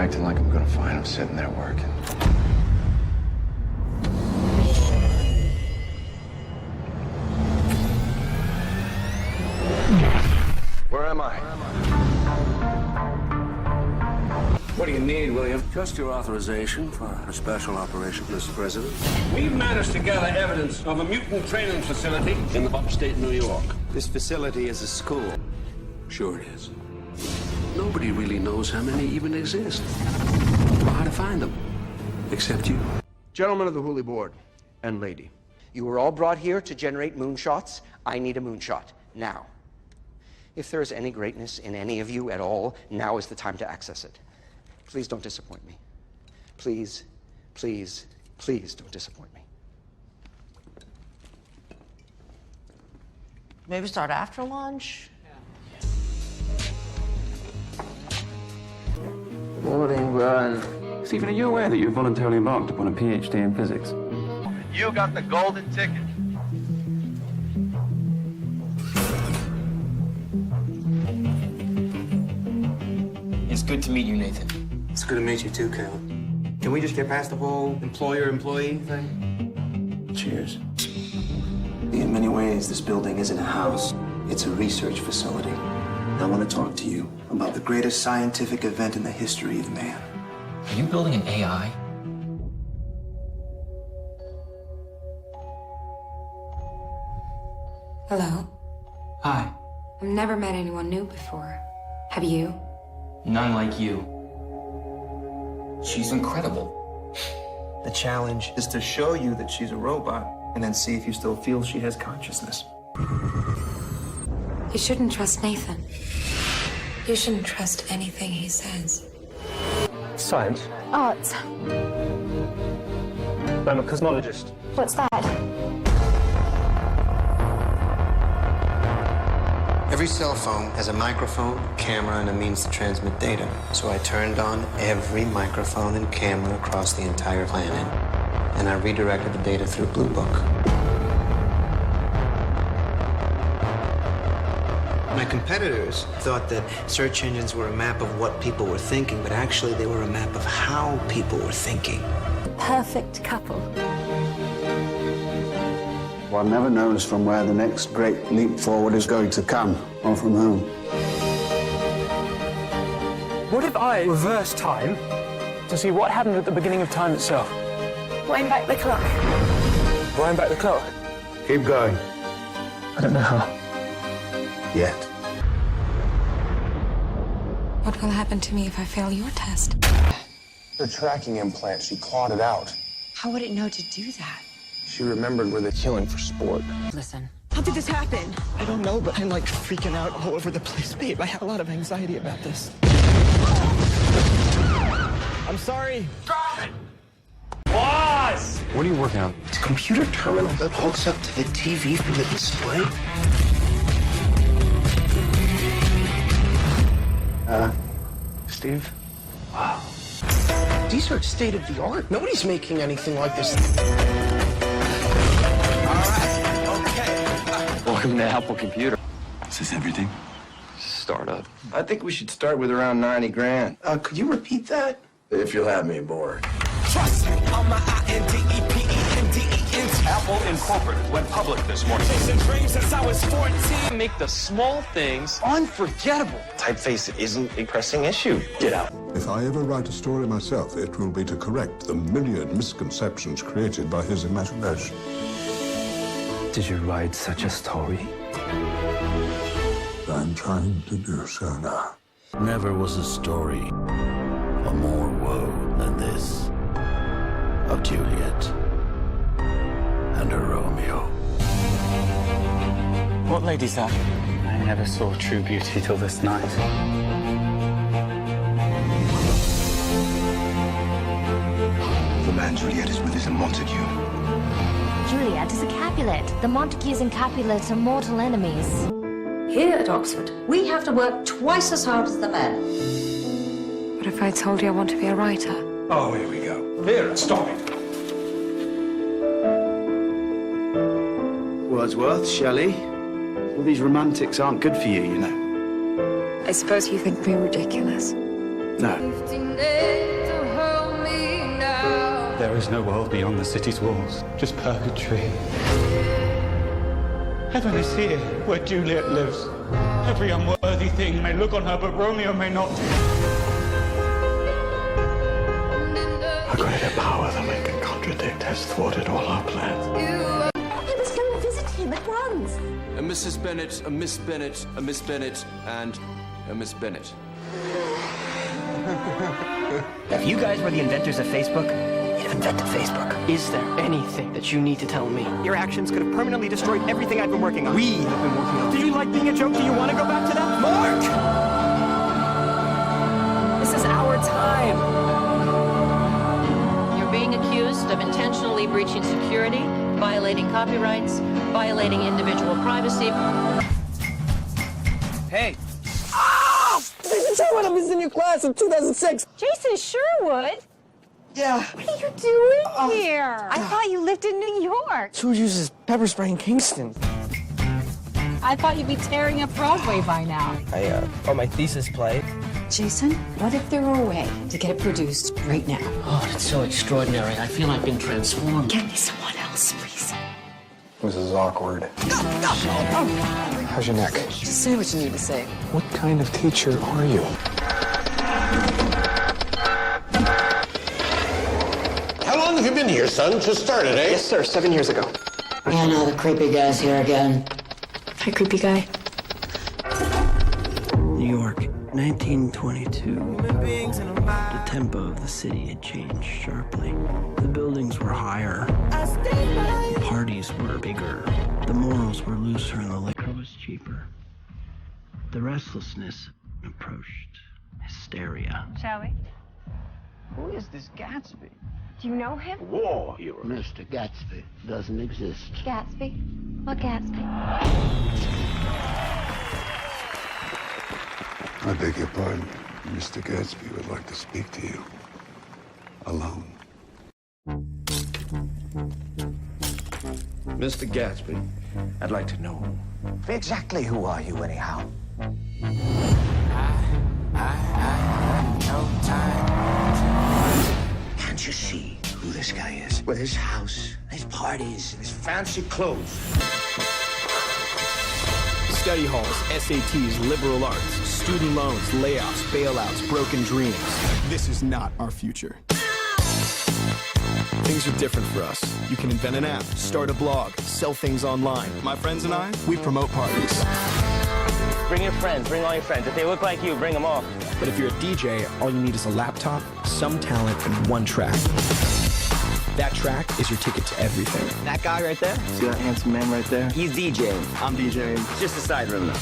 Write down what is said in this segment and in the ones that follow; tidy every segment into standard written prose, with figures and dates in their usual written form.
acting like I'm gonna find him sitting there working. Where am I? What do you need, William? Just your authorization for a special operation, Mr. President. We've managed to gather evidence of a mutant training facility in upstate New York. This facility is a school. Sure it is. Nobody really knows how many even exist, or how to find them, except you. Gentlemen of the Holy Board, and lady, you were all brought here to generate moonshots. I need a moonshot, now. If there is any greatness in any of you at all, now is the time to access it. Please don't disappoint me. Please, please, please don't disappoint me. Maybe start after lunch? Morning, Brian. Stephen, are you aware that you voluntarily embarked upon a PhD in physics? You got the golden ticket. It's good to meet you, Nathan. It's good to meet you too, Caleb. Can we just get past the whole employer-employee thing? Cheers. In many ways, this building isn't a house. It's a research facility. I want to talk to you about the greatest scientific event in the history of man. Are you building an AI? Hello. Hi. I've never met anyone new before. Have you? None like you. She's incredible. The challenge is to show you that she's a robot and then see if you still feel she has consciousness. You shouldn't trust Nathan. You shouldn't trust anything he says. Science? Art. I'm a cosmologist. What's that? Every cell phone has a microphone, camera, and a means to transmit data. So I turned on every microphone and camera across the entire planet, and I redirected the data through Blue Book. My competitors thought that search engines were a map of what people were thinking, but actually they were a map of how people were thinking. Perfect couple. One never knows from where the next great leap forward is going to come, or from whom. What if I reverse time to see what happened at the beginning of time itself? Wind back the clock. Wind back the clock. Keep going. I don't know how. Yet. What will happen to me if I fail your test? Her tracking implant, she clawed it out. How would it know to do that? She remembered where they're killing for sport. Listen. How did this happen? I don't know, but I'm like freaking out all over the place. Babe, I have a lot of anxiety about this. I'm sorry. Drop it! Boss! What are you working on? It's a computer terminal that hooks up to the TV from the display. Steve? Wow. These are state of the art. Nobody's making anything like this. All right, okay. Welcome to Apple Computer. Is this everything? Startup. I think we should start with around 90 grand. Could you repeat that? If you'll have me aboard. Trust me, on my INDEPENDENT. Apple Incorporated went public this morning. Chasing dreams since I was 14. Make the small things Unforgettable. Typeface isn't a pressing issue. Get out. If I ever write a story myself, it will be to correct the million misconceptions created by his imagination. Did you write such a story? I'm trying to do so now. Never was a story of more woe than this. Of Juliet and her Romeo. What lady's that? I never saw true beauty till this night. The man Juliet is with is a Montague. Juliet is a Capulet. The Montagues and Capulets are mortal enemies. Here at Oxford, we have to work twice as hard as the men. What if I told you I want to be a writer? Oh, here we go. Vera, stop it. Wordsworth, Shelley. All these romantics aren't good for you, you know. I suppose you think me ridiculous. No. There is no world beyond the city's walls, just purgatory. Heaven is here, where Juliet lives. Every unworthy thing may look on her, but Romeo may not. A greater power than we can contradict has thwarted all our plans. I was going to visit him at once. A Mrs. Bennett, a Miss Bennett, a Miss Bennett, and a Miss Bennett. If you guys were the inventors of Facebook, you'd have invented Facebook. Is there anything that you need to tell me? Your actions could have permanently destroyed everything I've been working on. We have been working on. Did you like being a joke? Do you want to go back to that? Mark! This is our time. You're being accused of intentionally breaching security, violating copyrights, violating individual privacy. Hey! Did you tell when I was in your class in 2006? Jason Sherwood? Yeah. What are you doing here? I thought you lived in New York. Who uses pepper spray in Kingston? I thought you'd be tearing up Broadway by now. My thesis play. Jason, what if there were a way to get it produced right now? Oh, it's so extraordinary. I feel I've been transformed. Get me someone else, please. This is awkward. How's your neck? Just say what you need to say. What kind of teacher are you? How long have you been here, son? Just started, eh? Yes, sir. 7 years ago. Yeah, no, the creepy guy's here again. Hi, creepy guy. New York, 1922. The tempo of the city had changed sharply. The buildings were higher. The parties were bigger. The morals were looser and the liquor was cheaper. The restlessness approached hysteria. Shall we? Who is this Gatsby? Do you know him? War hero. Mr. Gatsby doesn't exist. Gatsby? What Gatsby? I beg your pardon. Mr. Gatsby would like to speak to you. Alone. Mr. Gatsby, I'd like to know. Exactly who are you, anyhow? Can't you see who this guy is? With his house, his parties, and his fancy clothes. Study halls, SATs, liberal arts, student loans, layoffs, bailouts, broken dreams. This is not our future. Things are different for us. You can invent an app, start a blog, sell things online. My friends and I, we promote parties. Bring your friends, bring all your friends. If they look like you, bring them all. But if you're a DJ, all you need is a laptop, some talent, and one track. That track is your ticket to everything. That guy right there? See that handsome man right there? He's DJing. I'm DJing. It's just a side room, though.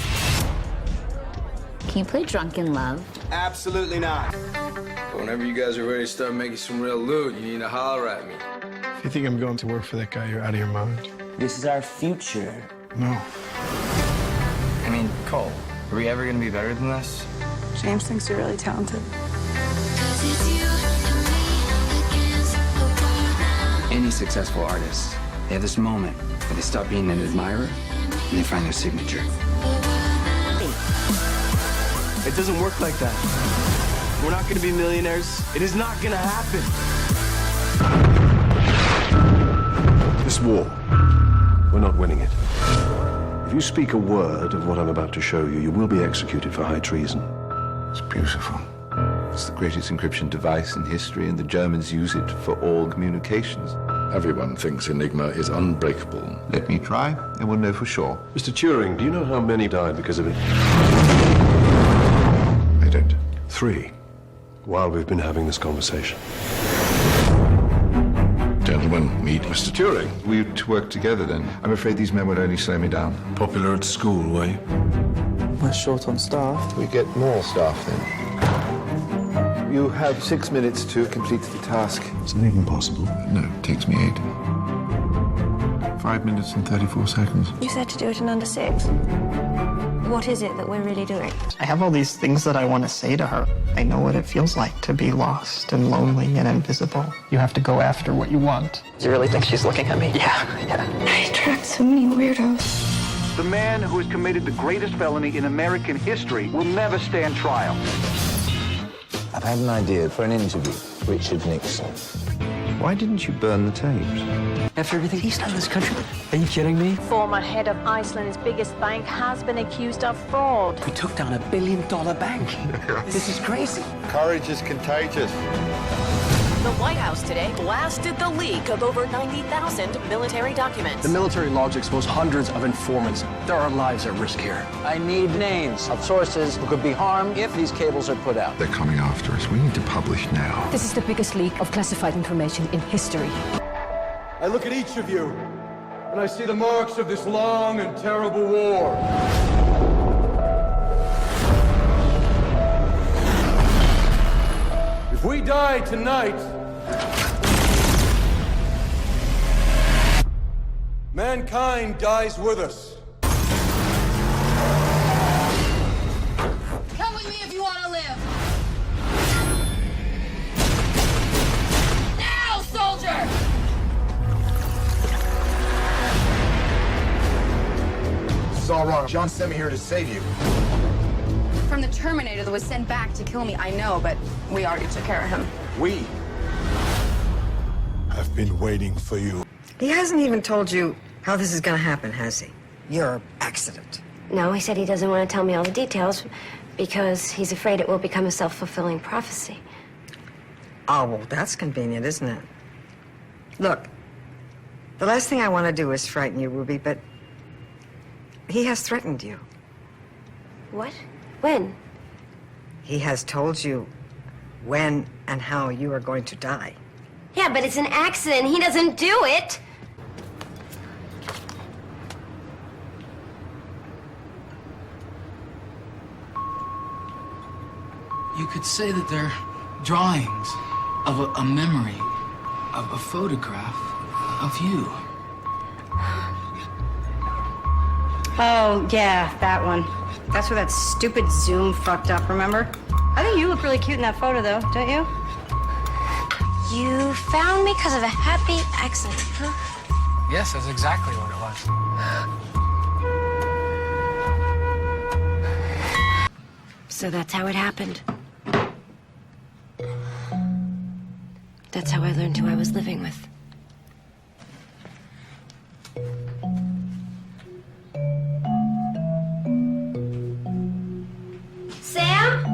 Can you play Drunken Love? Absolutely not. Whenever you guys are ready to start making some real loot, you need to holler at me. If you think I'm going to work for that guy, you're out of your mind. This is our future. No. I mean, Cole, are we ever gonna be better than this? James thinks you're really talented. Any successful artist, they have this moment where they stop being an admirer and they find their signature. It doesn't work like that. We're not going to be millionaires. It is not going to happen. This war, we're not winning it. If you speak a word of what I'm about to show you, you will be executed for high treason. It's beautiful. It's the greatest encryption device in history, and the Germans use it for all communications. Everyone thinks Enigma is unbreakable. Let me try, and we'll know for sure. Mr. Turing, do you know how many died because of it? I don't. 3. While we've been having this conversation. Gentlemen, meet Mr. Turing. We to work together then. I'm afraid these men would only slow me down. Popular at school, were you? We're short on staff. We get more staff then. You have 6 minutes to complete the task. Is it even possible? No, it takes me 8. 5 minutes and 34 seconds. You said to do it in under 6. What is it that we're really doing? I have all these things that I want to say to her. I know what it feels like to be lost and lonely and invisible. You have to go after what you want. Do you really think she's looking at me? Yeah. I attract so many weirdos. The man who has committed the greatest felony in American history will never stand trial. I've had an idea for an interview. Richard Nixon. Why didn't you burn the tapes? After everything he's done in this country? Are you kidding me? Former head of Iceland's biggest bank has been accused of fraud. We took down $1 billion bank. This is crazy. Courage is contagious. The White House today blasted the leak of over 90,000 military documents. The military logs expose hundreds of informants. There are lives at risk here. I need names of sources who could be harmed if these cables are put out. They're coming after us. We need to publish now. This is the biggest leak of classified information in history. I look at each of you, and I see the marks of this long and terrible war. If we die tonight, mankind dies with us. Come with me if you want to live. Now, soldier! This is all wrong. John sent me here to save you. From the Terminator that was sent back to kill me, I know, but we already took care of him. We have been waiting for you. He hasn't even told you how this is going to happen, has he? Your accident. No, he said he doesn't want to tell me all the details because he's afraid it will become a self-fulfilling prophecy. Oh, well, that's convenient, isn't it? Look, the last thing I want to do is frighten you, Ruby, but he has threatened you. What? When? He has told you when and how you are going to die. Yeah, but it's an accident. He doesn't do it. You could say that they're drawings of a memory, of a photograph of you. Oh, yeah, that one. That's where that stupid Zoom fucked up, remember? I think you look really cute in that photo, though, don't you? You found me because of a happy accident, huh? Yes, that's exactly what it was. So that's how it happened. That's how I learned who I was living with. Sam?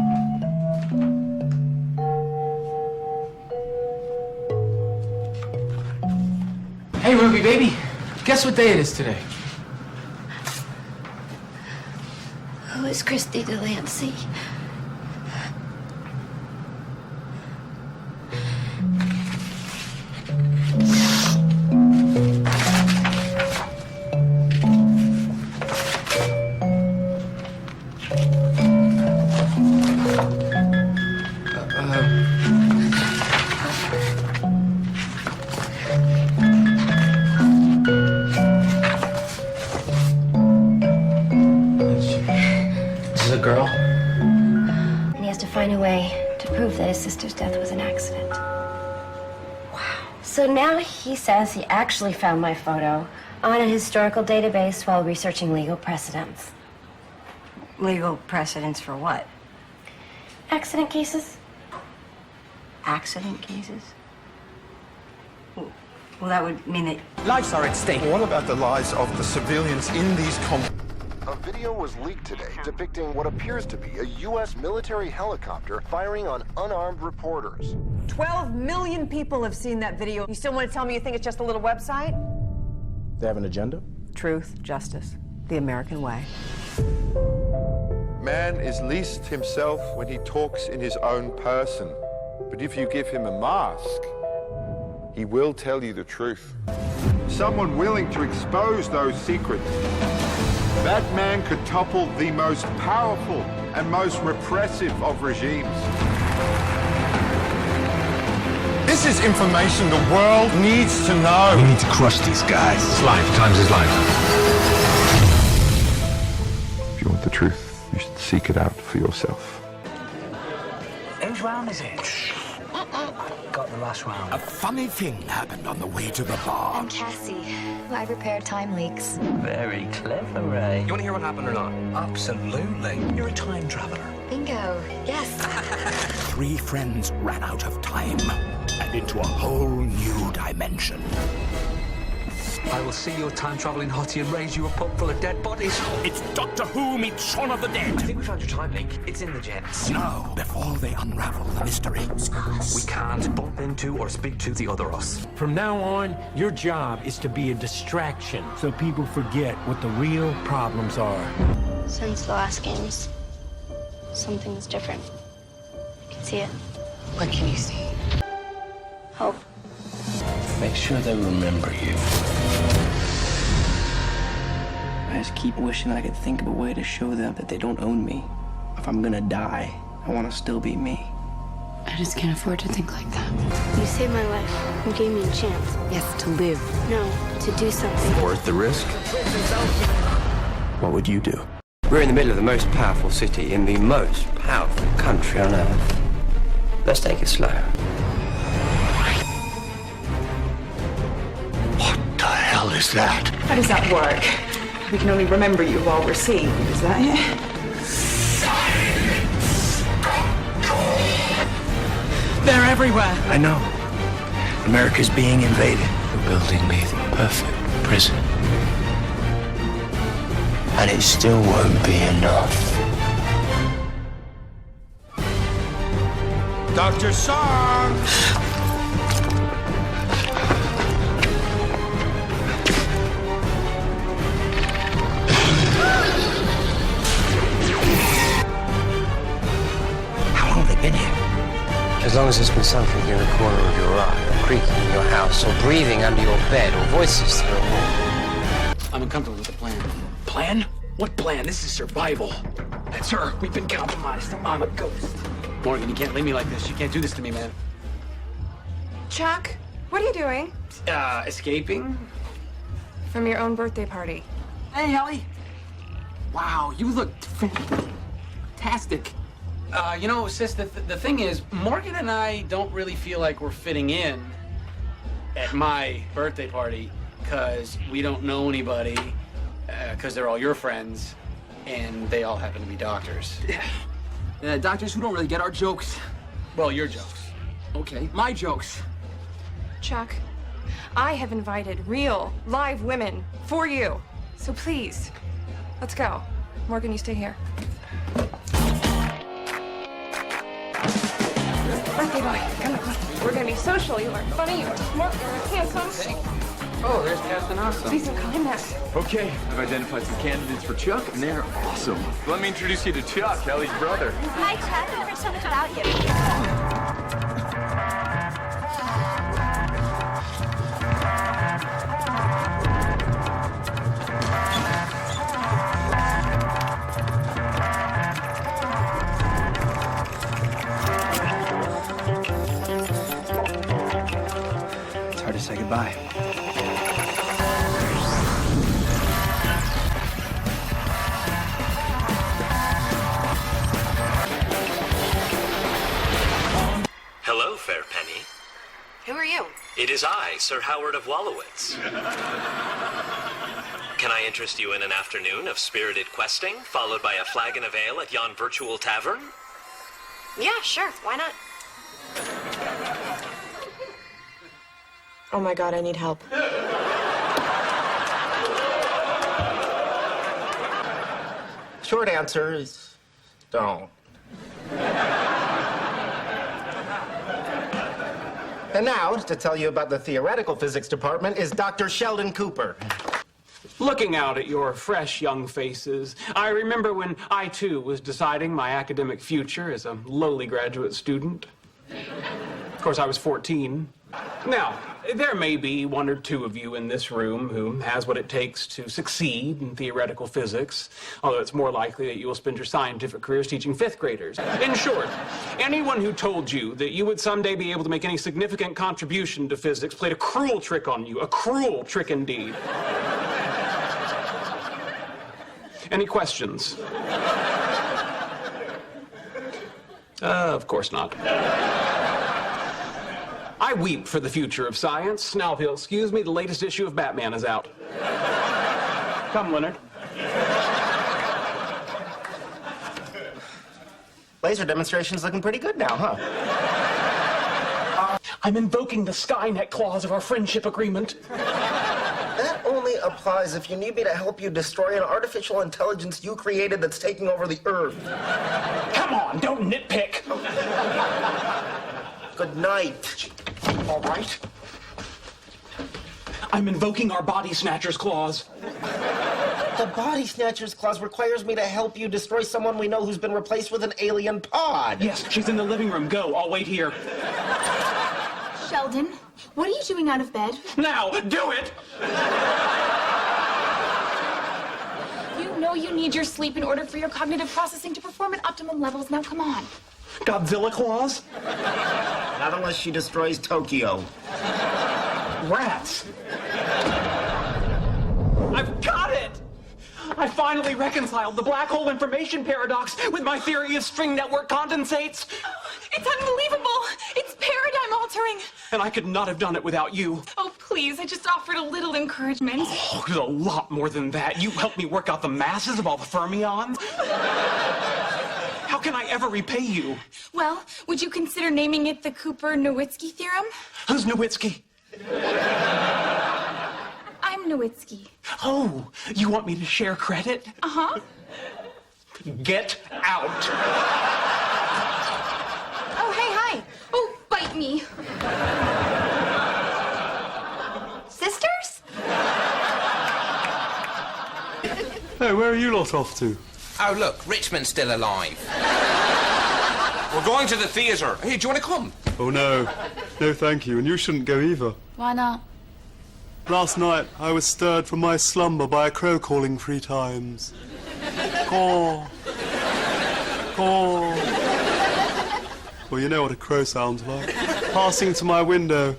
Hey, Ruby, baby. Guess what day it is today? Who is Christy Delancey? Find a way to prove that his sister's death was an accident. Wow. So now he says he actually found my photo on a historical database while researching legal precedents. Legal precedents for what? Accident cases. Accident cases? Well, that would mean that lives are at stake. What about the lives of the civilians in these A video was leaked today depicting what appears to be a U.S. military helicopter firing on unarmed reporters. 12 million people have seen that video. You still want to tell me you think it's just a little website? They have an agenda? Truth, justice, the American way. Man is least himself when he talks in his own person. But if you give him a mask, he will tell you the truth. Someone willing to expose those secrets. That man could topple the most powerful and most repressive of regimes. This is information the world needs to know. We need to crush these guys. It's life times his life. If you want the truth, you should seek it out for yourself. Whose round is it? Got the last round. A funny thing happened on the way to the bar. I'm Cassie. I repair time leaks. Very clever, Ray. You want to hear what happened or not? Absolutely. You're a time traveler. Bingo. Yes. 3 friends ran out of time and into a whole new dimension. I will see your time-traveling hottie and raise you a pub full of dead bodies. It's Doctor Who meets Shaun of the Dead. I think we found your time link. It's in the jets. No, before they unravel the mystery. We can't bump into or speak to the other us. From now on, your job is to be a distraction so people forget what the real problems are. Since the last games, something's different. I can see it. What can you see? Hope. Make sure they remember you. I just keep wishing I could think of a way to show them that they don't own me. If I'm gonna die, I want to still be me. I just can't afford to think like that. You saved my life. You gave me a chance. Yes, to live. No, to do something. Worth the risk? What would you do? We're in the middle of the most powerful city in the most powerful country on Earth. Let's take it slow. What the hell is that? How does that work? We can only remember you while we're seeing you, is that it? They're everywhere. I know. America's being invaded. You're building me the perfect prison. And it still won't be enough. Dr. Song! How long have they been here? As long as there's been something in the corner of your eye, or creaking in your house, or breathing under your bed, or voices through a wall. I'm uncomfortable with the plan. Plan? What plan? This is survival. That's her. We've been compromised. I'm a ghost. Morgan, you can't leave me like this. You can't do this to me, man. Chuck, what are you doing? Escaping? From your own birthday party. Hey, Ellie. Wow, you look fantastic. You know, sis, the thing is, Morgan and I don't really feel like we're fitting in at my birthday party because we don't know anybody, because they're all your friends, and they all happen to be doctors. Doctors who don't really get our jokes. Well, your jokes. Okay, my jokes. Chuck, I have invited real, live women for you. So please, let's go. Morgan, you stay here. Birthday boy, come on. We're gonna be social. You are funny, you are smart, you are handsome. Oh, there's Captain Awesome. Please don't call him that. Okay, I've identified some candidates for Chuck, and they're awesome. Let me introduce you to Chuck, Ellie's brother. Hi, Chuck. I've heard so much about you. It's hard to say goodbye. Hello, fair penny. Who are you? It is I, Sir Howard of Wallowitz. Can I interest you in an afternoon of spirited questing, followed by a flagon of ale at yon virtual tavern? Yeah, sure. Why not? Oh my God, I need help. Short answer is don't. And now, to tell you about the theoretical physics department, is Dr. Sheldon Cooper. Looking out at your fresh young faces, I remember when I, too, was deciding my academic future as a lowly graduate student. Of course, I was 14. Now, there may be one or two of you in this room who has what it takes to succeed in theoretical physics, although it's more likely that you will spend your scientific careers teaching fifth graders. In short, anyone who told you that you would someday be able to make any significant contribution to physics played a cruel trick on you, a cruel trick indeed. Any questions? Of course not. I weep for the future of science. Now, if you'll excuse me, the latest issue of Batman is out. Come, Leonard. Laser demonstration's looking pretty good now, huh? I'm invoking the Skynet clause of our friendship agreement. That only applies if you need me to help you destroy an artificial intelligence you created that's taking over the Earth. Come on, don't nitpick. Good night. All right. I'm invoking our body snatchers clause. The body snatchers clause requires me to help you destroy someone we know who's been replaced with an alien pod. Yes, she's in the living room. Go, I'll wait here. Sheldon, what are you doing out of bed? Now, do it! You know you need your sleep in order for your cognitive processing to perform at optimum levels. Now, come on. Godzilla clause? Not unless she destroys Tokyo. Rats. I've got it! I finally reconciled the black hole information paradox with my theory of string network condensates. It's unbelievable. It's paradigm altering. And I could not have done it without you. Oh, please. I just offered a little encouragement. Oh, there's a lot more than that. You helped me work out the masses of all the fermions. How can I ever repay you? Well, would you consider naming it the Cooper-Nowitzki theorem? Who's Nowitzki? I'm Nowitzki. Oh, you want me to share credit? Uh-huh. Get out. Oh, hey, hi. Oh, bite me. Sisters? Hey, where are you lot off to? Oh, look, Richmond's still alive. We're going to the theatre. Hey, do you want to come? Oh, no. No, thank you. And you shouldn't go either. Why not? Last night, I was stirred from my slumber by a crow calling 3 times. Caw. Caw. Well, you know what a crow sounds like. Passing to my window,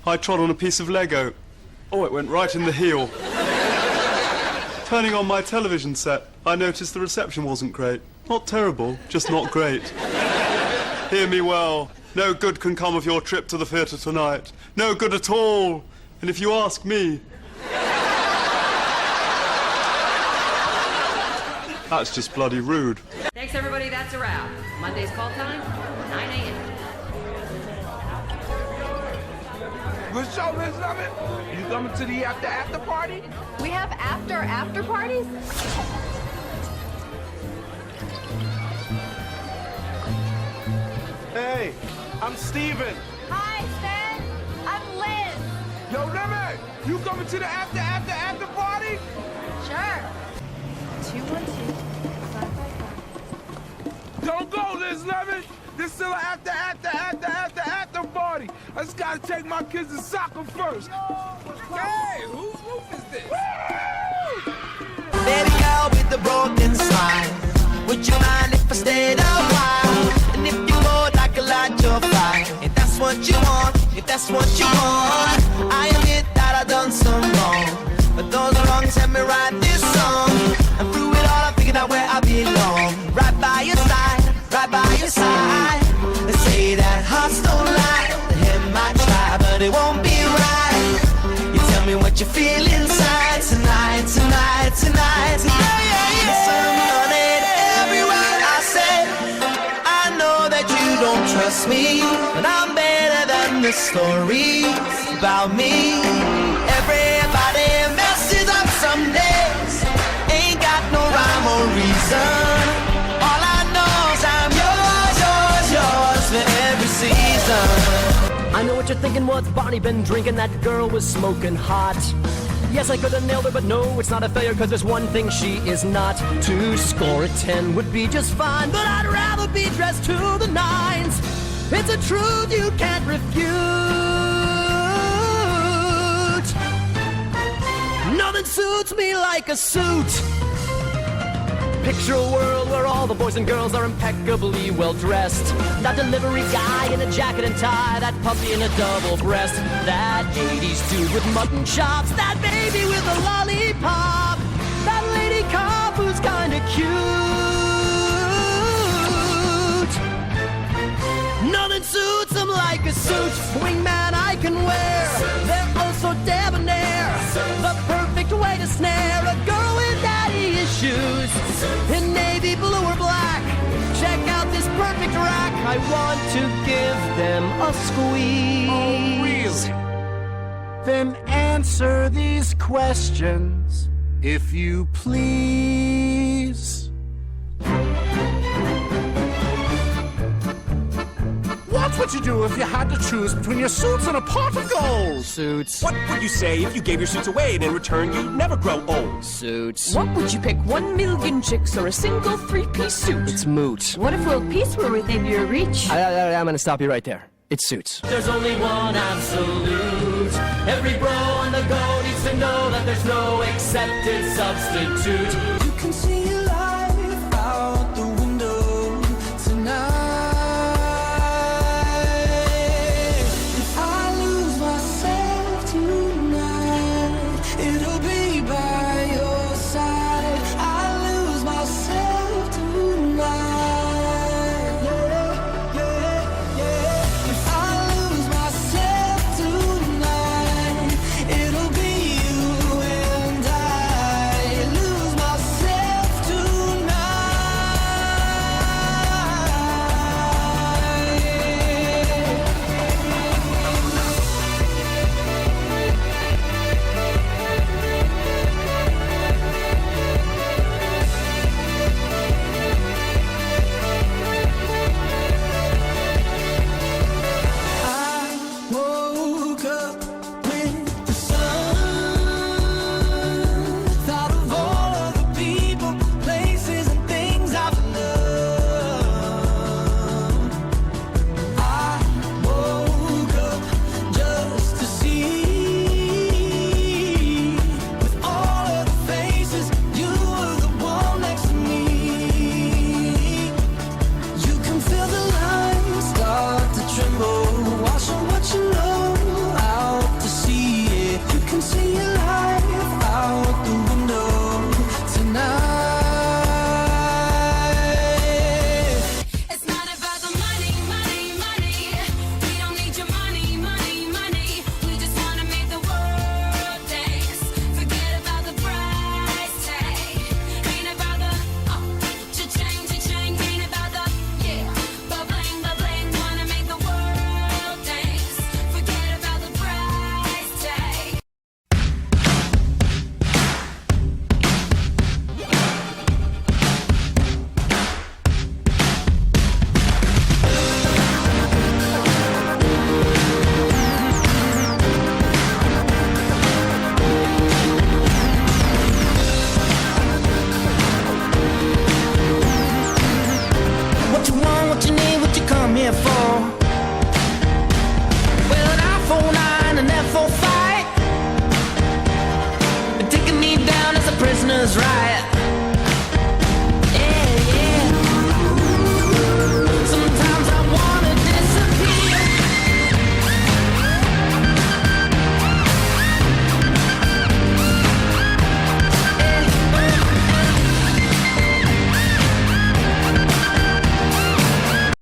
I trod on a piece of Lego. Oh, it went right in the heel. Turning on my television set, I noticed the reception wasn't great. Not terrible, just not great. Hear me well. No good can come of your trip to the theatre tonight. No good at all. And if you ask me... That's just bloody rude. Thanks, everybody. That's a wrap. Monday's call time, 9 a.m. Good show, Miss Lovett. You coming to the after party? We have after parties? Hey, I'm Steven. Hi, Sven. I'm Liz. Yo, Lemon, you coming to the after party? Sure. 212-555. Don't go, Liz Lemon. This still an after party. I just gotta take my kids to soccer first. Hey, whose roof is this? Baby girl with the broken smile, would you mind if I stayed a while? And if you would like a light your fire, if that's what you want, if that's what you want. I admit that I done some wrong, but those wrongs help me write this song. And through it all I figured out where I belong. Right by your side, right by your side. They say that hearts don't lie, the him might try, but it won't be right. You tell me what you feel inside tonight, tonight, tonight, tonight. Listen, honey, to every word I say. I know that you don't trust me, but I'm better than the stories about me. Everybody messes up some days, ain't got no rhyme or reason. All I know is I'm yours for every season. I know what you're thinking, what's Bonnie been drinking? That girl was smoking hot. Yes, I could have nailed her, but no, it's not a failure, cause there's one thing she is not. To score a 10 would be just fine, but I'd rather be dressed to the nines. It's a truth you can't refute. Nothing suits me like a suit. Picture a world where all the boys and girls are impeccably well dressed. That delivery guy in a jacket and tie, that puppy in a double breast, that 80s dude with mutton chops, that baby with a lollipop, that lady cop who's kinda cute. Nothing suits them like a suit. Wingman I can wear, they're oh so debonair. The perfect way to snare a girl with daddy issues. In navy blue or black, check out this perfect I want to give them a squeeze. Oh, really? Then answer these questions, if you please. What would you do if you had to choose between your suits and a pot of gold? Suits. What would you say if you gave your suits away and in return you'd never grow old? Suits. What would you pick, 1 million chicks or a single 3-piece suit? It's moot. What if world peace were within your reach? I'm gonna stop you right there. It's suits. There's only one absolute. Every bro on the go needs to know that there's no accepted substitute. You can see your life out the window tonight. If I lose myself tonight, it'll be by your side. I lose myself tonight. Right.